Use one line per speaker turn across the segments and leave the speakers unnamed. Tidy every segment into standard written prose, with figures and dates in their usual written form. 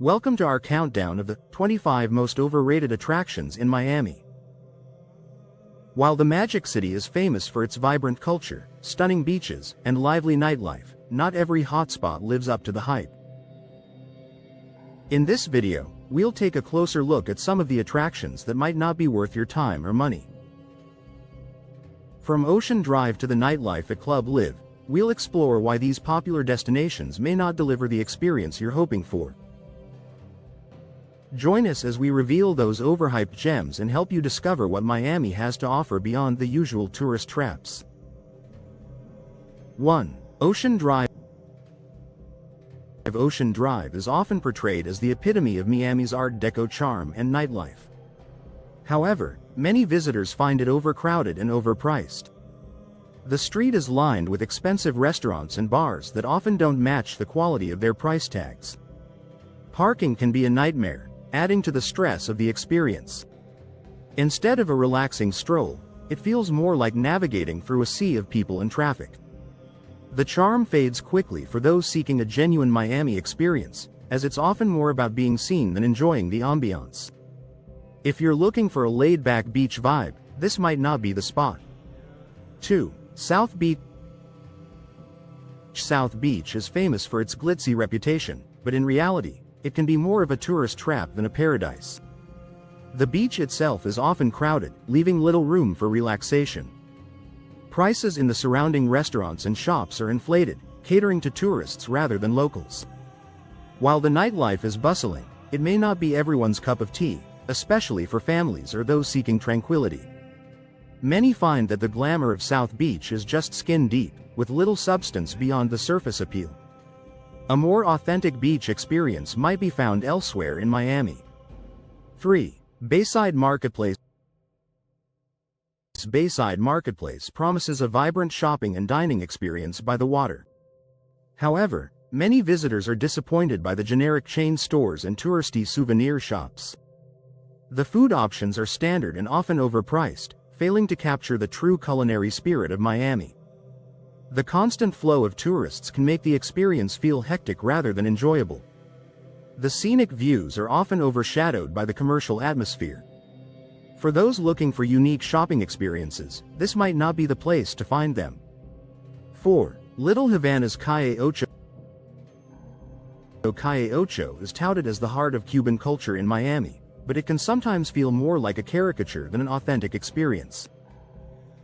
Welcome to our countdown of the 25 most overrated attractions in Miami. While the Magic City is famous for its vibrant culture, stunning beaches, and lively nightlife, not every hotspot lives up to the hype. In this video, we'll take a closer look at some of the attractions that might not be worth your time or money. From Ocean Drive to the nightlife at Club Live, we'll explore why these popular destinations may not deliver the experience you're hoping for. Join us as we reveal those overhyped gems and help you discover what Miami has to offer beyond the usual tourist traps. 1. Ocean Drive. Ocean Drive is often portrayed as the epitome of Miami's Art Deco charm and nightlife. However, many visitors find it overcrowded and overpriced. The street is lined with expensive restaurants and bars that often don't match the quality of their price tags. Parking can be a nightmare, adding to the stress of the experience. Instead of a relaxing stroll, it feels more like navigating through a sea of people and traffic. The charm fades quickly for those seeking a genuine Miami experience, as it's often more about being seen than enjoying the ambiance. If you're looking for a laid-back beach vibe, this might not be the spot. 2. South Beach. South Beach is famous for its glitzy reputation, but in reality, it can be more of a tourist trap than a paradise. The beach itself is often crowded, leaving little room for relaxation. Prices in the surrounding restaurants and shops are inflated, catering to tourists rather than locals. While the nightlife is bustling, it may not be everyone's cup of tea, especially for families or those seeking tranquility. Many find that the glamour of South Beach is just skin deep, with little substance beyond the surface appeal. A more authentic beach experience might be found elsewhere in Miami. 3. Bayside Marketplace. Bayside Marketplace promises a vibrant shopping and dining experience by the water. However, many visitors are disappointed by the generic chain stores and touristy souvenir shops. The food options are standard and often overpriced, failing to capture the true culinary spirit of Miami. The constant flow of tourists can make the experience feel hectic rather than enjoyable. The scenic views are often overshadowed by the commercial atmosphere. For those looking for unique shopping experiences, this might not be the place to find them. 4. Little Havana's Calle Ocho. Calle Ocho is touted as the heart of Cuban culture in Miami, but it can sometimes feel more like a caricature than an authentic experience.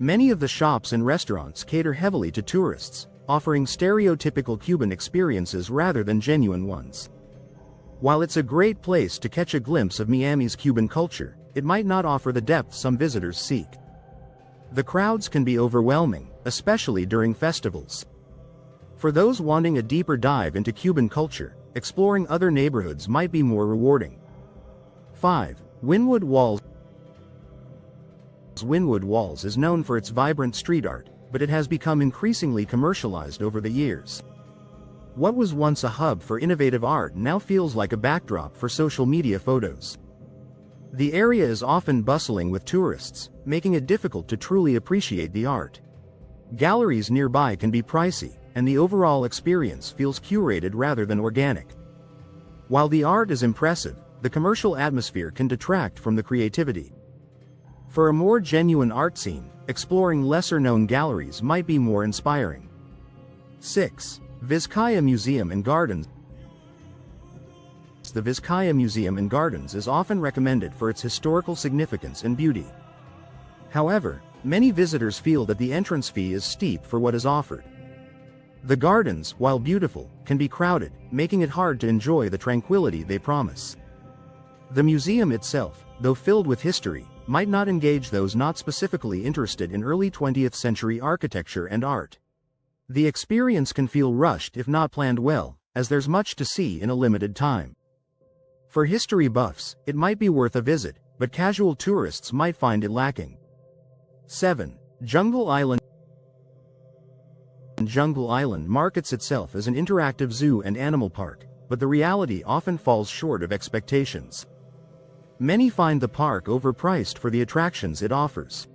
Many of the shops and restaurants cater heavily to tourists, offering stereotypical Cuban experiences rather than genuine ones. While it's a great place to catch a glimpse of Miami's Cuban culture, it might not offer the depth some visitors seek. The crowds can be overwhelming, especially during festivals. For those wanting a deeper dive into Cuban culture, exploring other neighborhoods might be more rewarding. 5. Wynwood Walls. Wynwood Walls is known for its vibrant street art, but it has become increasingly commercialized over the years. What was once a hub for innovative art now feels like a backdrop for social media photos. The area is often bustling with tourists, making it difficult to truly appreciate the art. Galleries nearby can be pricey, and the overall experience feels curated rather than organic. While the art is impressive, the commercial atmosphere can detract from the creativity. For a more genuine art scene, exploring lesser-known galleries might be more inspiring. 6. Vizcaya Museum and Gardens. The Vizcaya Museum and Gardens is often recommended for its historical significance and beauty. However, many visitors feel that the entrance fee is steep for what is offered. The gardens, while beautiful, can be crowded, making it hard to enjoy the tranquility they promise. The museum itself, though filled with history, might not engage those not specifically interested in early 20th century architecture and art. The experience can feel rushed if not planned well, as there's much to see in a limited time. For history buffs, it might be worth a visit, but casual tourists might find it lacking. 7. Jungle Island. Jungle Island markets itself as an interactive zoo and animal park, but the reality often falls short of expectations. Many find the park overpriced for the attractions it offers.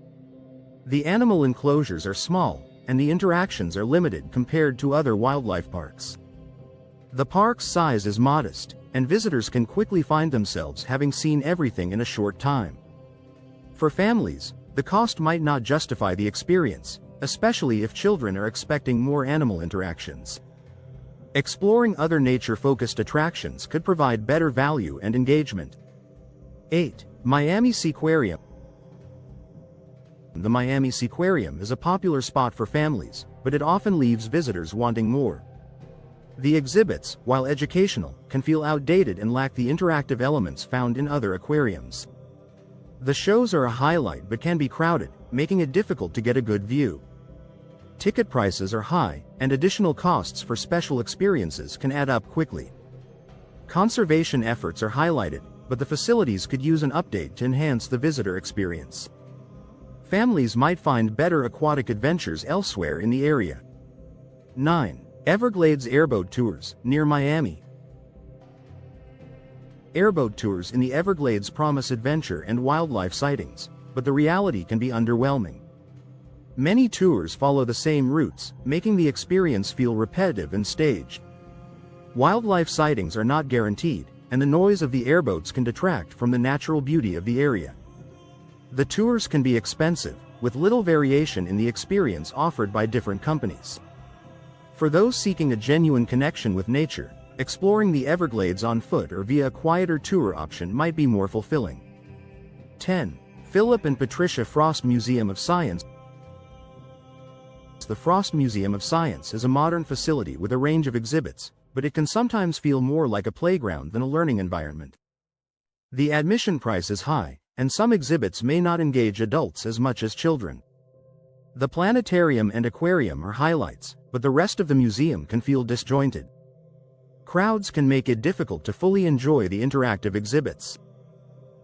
The animal enclosures are small, and the interactions are limited compared to other wildlife parks. The park's size is modest, and visitors can quickly find themselves having seen everything in a short time. For families, the cost might not justify the experience, especially if children are expecting more animal interactions. Exploring other nature-focused attractions could provide better value and engagement. 8. Miami Seaquarium. The Miami Seaquarium is a popular spot for families, but it often leaves visitors wanting more. The exhibits, while educational, can feel outdated and lack the interactive elements found in other aquariums. The shows are a highlight but can be crowded, making it difficult to get a good view. Ticket prices are high, and additional costs for special experiences can add up quickly. Conservation efforts are highlighted, but the facilities could use an update to enhance the visitor experience. Families might find better aquatic adventures elsewhere in the area. 9. Everglades Airboat Tours, near Miami. Airboat tours in the Everglades promise adventure and wildlife sightings, but the reality can be underwhelming. Many tours follow the same routes, making the experience feel repetitive and staged. Wildlife sightings are not guaranteed, and the noise of the airboats can detract from the natural beauty of the area. The tours can be expensive, with little variation in the experience offered by different companies. For those seeking a genuine connection with nature, exploring the Everglades on foot or via a quieter tour option might be more fulfilling. 10. Philip and Patricia Frost Museum of Science. The Frost Museum of Science is a modern facility with a range of exhibits, but it can sometimes feel more like a playground than a learning environment. The admission price is high, and some exhibits may not engage adults as much as children. The planetarium and aquarium are highlights, but the rest of the museum can feel disjointed. Crowds can make it difficult to fully enjoy the interactive exhibits.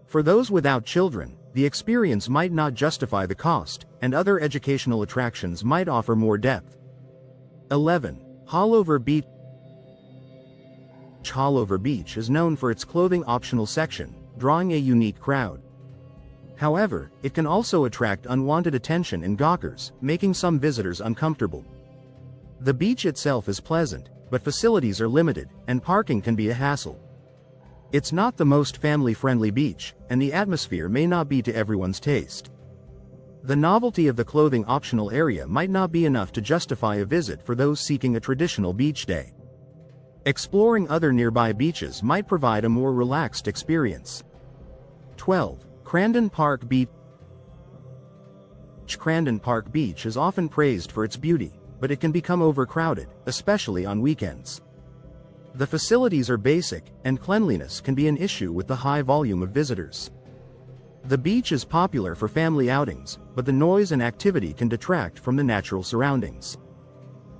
For those without children, the experience might not justify the cost, and other educational attractions might offer more depth. 11. Haulover Beach. Haulover Beach is known for its clothing-optional section, drawing a unique crowd. However, it can also attract unwanted attention and gawkers, making some visitors uncomfortable. The beach itself is pleasant, but facilities are limited, and parking can be a hassle. It's not the most family-friendly beach, and the atmosphere may not be to everyone's taste. The novelty of the clothing-optional area might not be enough to justify a visit for those seeking a traditional beach day. Exploring other nearby beaches might provide a more relaxed experience. 12. Crandon Park Beach. Crandon Park Beach is often praised for its beauty, but it can become overcrowded, especially on weekends. The facilities are basic, and cleanliness can be an issue with the high volume of visitors. The beach is popular for family outings, but the noise and activity can detract from the natural surroundings.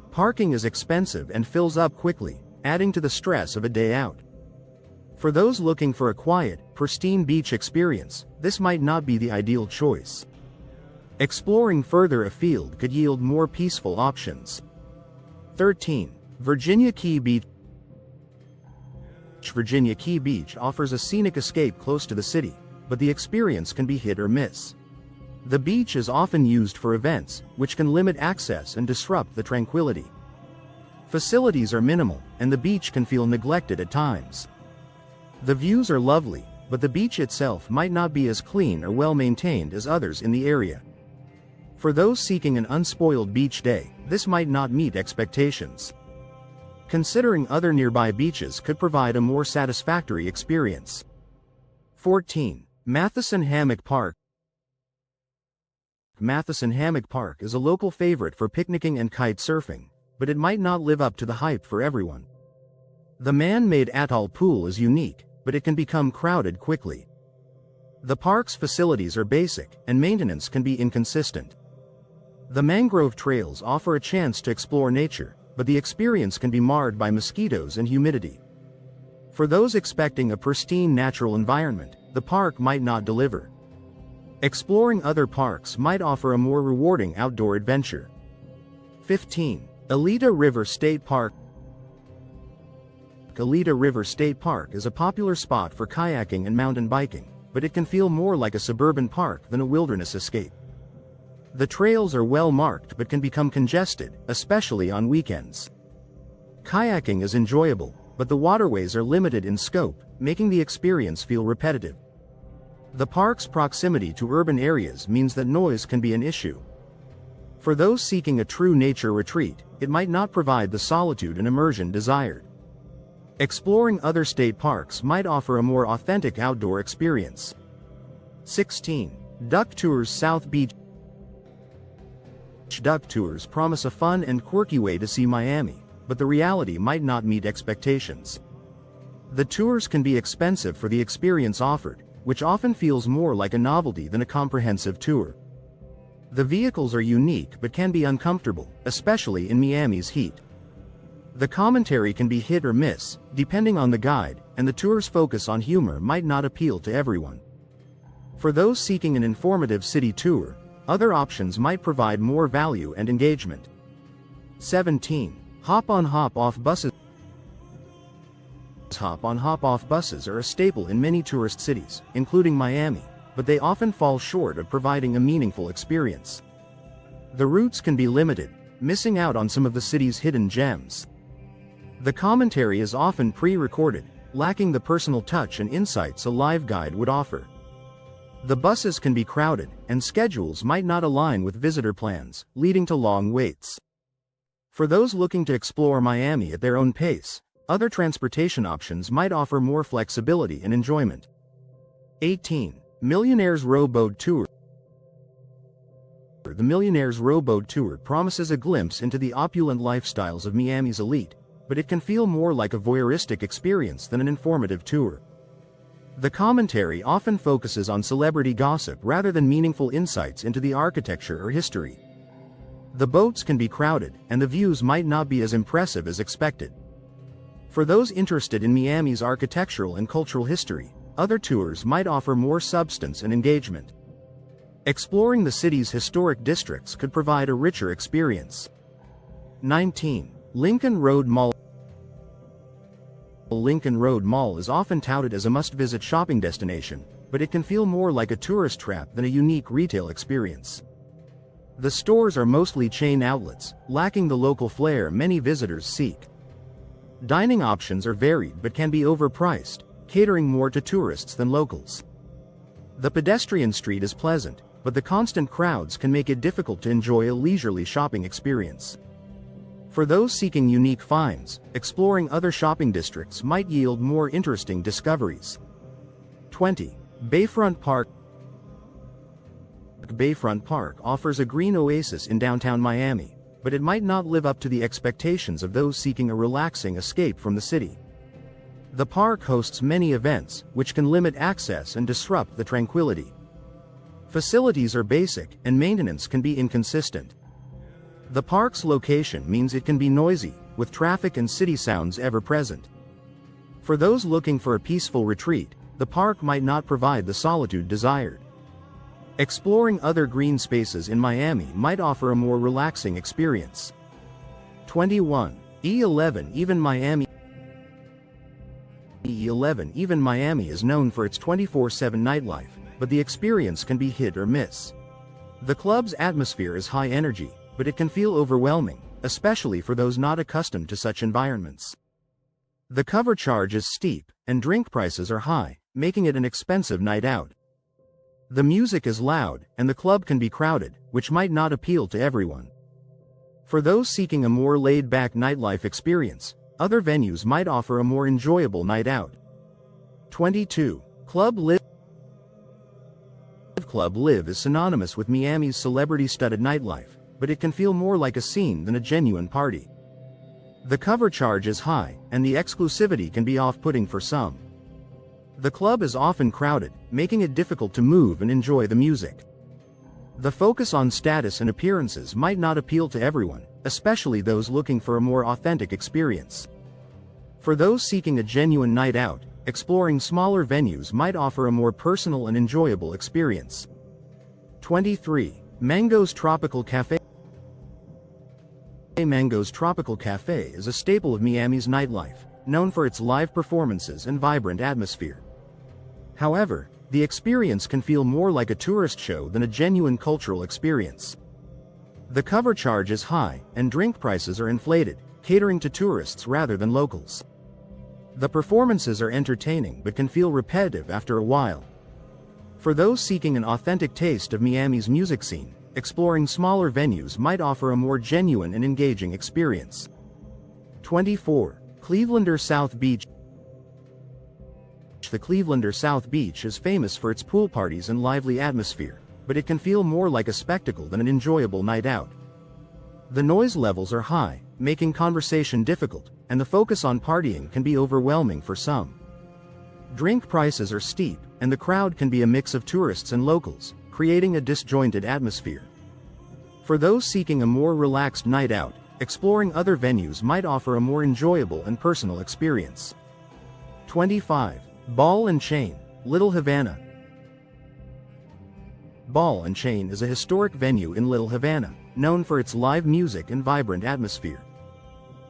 Parking is expensive and fills up quickly, adding to the stress of a day out. For those looking for a quiet, pristine beach experience, this might not be the ideal choice. Exploring further afield could yield more peaceful options. 13. Virginia Key Beach. Virginia Key Beach offers a scenic escape close to the city, but the experience can be hit or miss. The beach is often used for events, which can limit access and disrupt the tranquility. Facilities are minimal, and the beach can feel neglected at times. The views are lovely, but the beach itself might not be as clean or well maintained as others in the area. For those seeking an unspoiled beach day, this might not meet expectations. Considering other nearby beaches could provide a more satisfactory experience. 14. Matheson Hammock Park. Matheson Hammock Park is a local favorite for picnicking and kite surfing, but it might not live up to the hype for everyone. The man-made atoll pool is unique, but it can become crowded quickly. The park's facilities are basic, and maintenance can be inconsistent. The mangrove trails offer a chance to explore nature, but the experience can be marred by mosquitoes and humidity. For those expecting a pristine natural environment, the park might not deliver. Exploring other parks might offer a more rewarding outdoor adventure. 15. Alita River State Park. Alita River State Park is a popular spot for kayaking and mountain biking, but it can feel more like a suburban park than a wilderness escape. The trails are well marked but can become congested, especially on weekends. Kayaking is enjoyable, but the waterways are limited in scope, making the experience feel repetitive. The park's proximity to urban areas means that noise can be an issue. For those seeking a true nature retreat, it might not provide the solitude and immersion desired. Exploring other state parks might offer a more authentic outdoor experience. 16. Duck Tours South Beach. Duck tours promise a fun and quirky way to see Miami, but the reality might not meet expectations. The tours can be expensive for the experience offered, which often feels more like a novelty than a comprehensive tour. The vehicles are unique but can be uncomfortable, especially in Miami's heat. The commentary can be hit or miss, depending on the guide, and the tour's focus on humor might not appeal to everyone. For those seeking an informative city tour, other options might provide more value and engagement. 17. Hop-on hop-off buses. Hop-on hop-off buses are a staple in many tourist cities, including Miami, but they often fall short of providing a meaningful experience. The routes can be limited, missing out on some of the city's hidden gems. The commentary is often pre-recorded, lacking the personal touch and insights a live guide would offer. The buses can be crowded, and schedules might not align with visitor plans, leading to long waits. For those looking to explore Miami at their own pace, other transportation options might offer more flexibility and enjoyment. 18. Millionaire's Rowboat Tour. The Millionaire's Rowboat Tour promises a glimpse into the opulent lifestyles of Miami's elite, but it can feel more like a voyeuristic experience than an informative tour. The commentary often focuses on celebrity gossip rather than meaningful insights into the architecture or history. The boats can be crowded, and the views might not be as impressive as expected. For those interested in Miami's architectural and cultural history, other tours might offer more substance and engagement. Exploring the city's historic districts could provide a richer experience. 19. Lincoln Road Mall. Lincoln Road Mall is often touted as a must-visit shopping destination, but it can feel more like a tourist trap than a unique retail experience. The stores are mostly chain outlets, lacking the local flair many visitors seek. Dining options are varied but can be overpriced, catering more to tourists than locals. The pedestrian street is pleasant, but the constant crowds can make it difficult to enjoy a leisurely shopping experience. For those seeking unique finds, exploring other shopping districts might yield more interesting discoveries. 20. Bayfront Park. Bayfront Park offers a green oasis in downtown Miami, but it might not live up to the expectations of those seeking a relaxing escape from the city. The park hosts many events, which can limit access and disrupt the tranquility. Facilities are basic, and maintenance can be inconsistent. The park's location means it can be noisy, with traffic and city sounds ever present. For those looking for a peaceful retreat, the park might not provide the solitude desired. Exploring other green spaces in Miami might offer a more relaxing experience. 21. E11 Even Miami. E11 Even Miami is known for its 24/7 nightlife, but the experience can be hit or miss. The club's atmosphere is high energy, but it can feel overwhelming, especially for those not accustomed to such environments. The cover charge is steep, and drink prices are high, making it an expensive night out. The music is loud, and the club can be crowded, which might not appeal to everyone. For those seeking a more laid-back nightlife experience, other venues might offer a more enjoyable night out. 22. Club Live. Club Live is synonymous with Miami's celebrity-studded nightlife, but it can feel more like a scene than a genuine party. The cover charge is high, and the exclusivity can be off-putting for some. The club is often crowded, making it difficult to move and enjoy the music. The focus on status and appearances might not appeal to everyone, especially those looking for a more authentic experience. For those seeking a genuine night out, exploring smaller venues might offer a more personal and enjoyable experience. 23. Mango's Tropical Cafe. Mango's Tropical Cafe is a staple of Miami's nightlife, known for its live performances and vibrant atmosphere. However, the experience can feel more like a tourist show than a genuine cultural experience. The cover charge is high, and drink prices are inflated, catering to tourists rather than locals. The performances are entertaining but can feel repetitive after a while. For those seeking an authentic taste of Miami's music scene, exploring smaller venues might offer a more genuine and engaging experience. 24. Clevelander South Beach. The Clevelander South Beach is famous for its pool parties and lively atmosphere, but it can feel more like a spectacle than an enjoyable night out. The noise levels are high, making conversation difficult, and the focus on partying can be overwhelming for some. Drink prices are steep, and the crowd can be a mix of tourists and locals, creating a disjointed atmosphere. For those seeking a more relaxed night out, exploring other venues might offer a more enjoyable and personal experience. 25. Ball and Chain, Little Havana. Ball and Chain is a historic venue in Little Havana, known for its live music and vibrant atmosphere.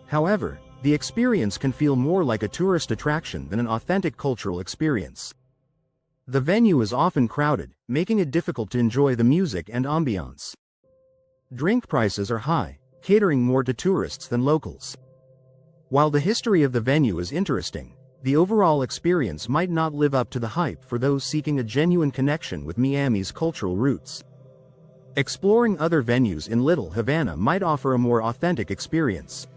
However, the experience can feel more like a tourist attraction than an authentic cultural experience. The venue is often crowded, making it difficult to enjoy the music and ambiance. Drink prices are high, catering more to tourists than locals. While the history of the venue is interesting, the overall experience might not live up to the hype for those seeking a genuine connection with Miami's cultural roots. Exploring other venues in Little Havana might offer a more authentic experience.